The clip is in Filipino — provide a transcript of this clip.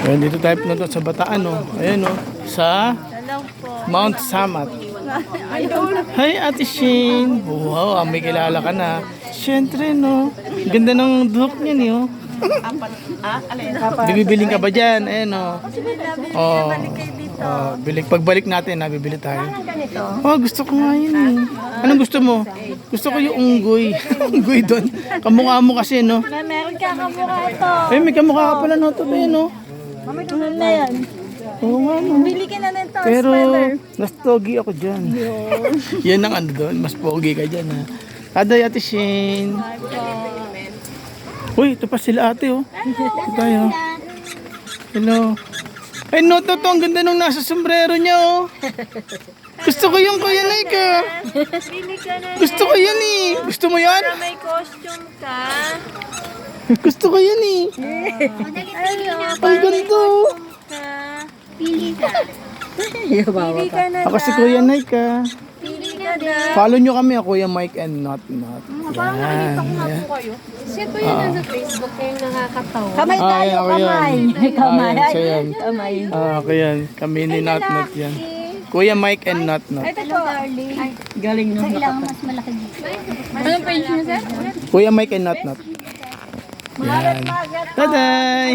Ayan, dito tayo punta sa Bataan, no? Ayan, no? Sa Hello po. Mount Samat. Hi, Ate Shane. Wow, may kilala ka na. Siyempre, no? Ganda ng duhok niya, niyo. Bibibiling ka ba dyan? Ayan, no? Oh, pagbalik natin, bibili tayo. Oh, gusto ko nga yun, eh. Anong gusto mo? Gusto ko yung unggoy. Unggoy doon. Kamukha mo kasi, no? Meron ka kamukha ito. Eh, may kamukha ka pala, no? Ito, no? Ano na yan? Oo nga, no? Bili ka na nito. Pero, mas pogi ako dyan. Yan ang ano doon. Mas pogi ka dyan, ha? Aday, Ate Shane. Uy, ito pa sila ate, oh. Ito tayo. Hello. Ay, no, to, ang ganda nung nasa sombrero niya, oh. Gusto ko yung Kuya Laika. Bili ka na Gusto ko yan, eh. Gusto mo yan? para may costume ka. Gusto ko yan, eh. Ang ganda, oh. Pili ka. Pili ka na Ako si Kuya Laika. Pili ka na. Follow nyo kami, Kuya Mike and Not. Yan. Siya po yun nasa Facebook yung nakakatawa. Kamay tayo, ako yan. kamay. Ayan, siya yan. Kamay. Ako yan. Kami ni Not yan. Kuya Mike and Not. Ito po, darling. Galing nung Kailangan mas malaki dito. Anong page niyo, sir? Kuya Mike and Not. Yan. Taday!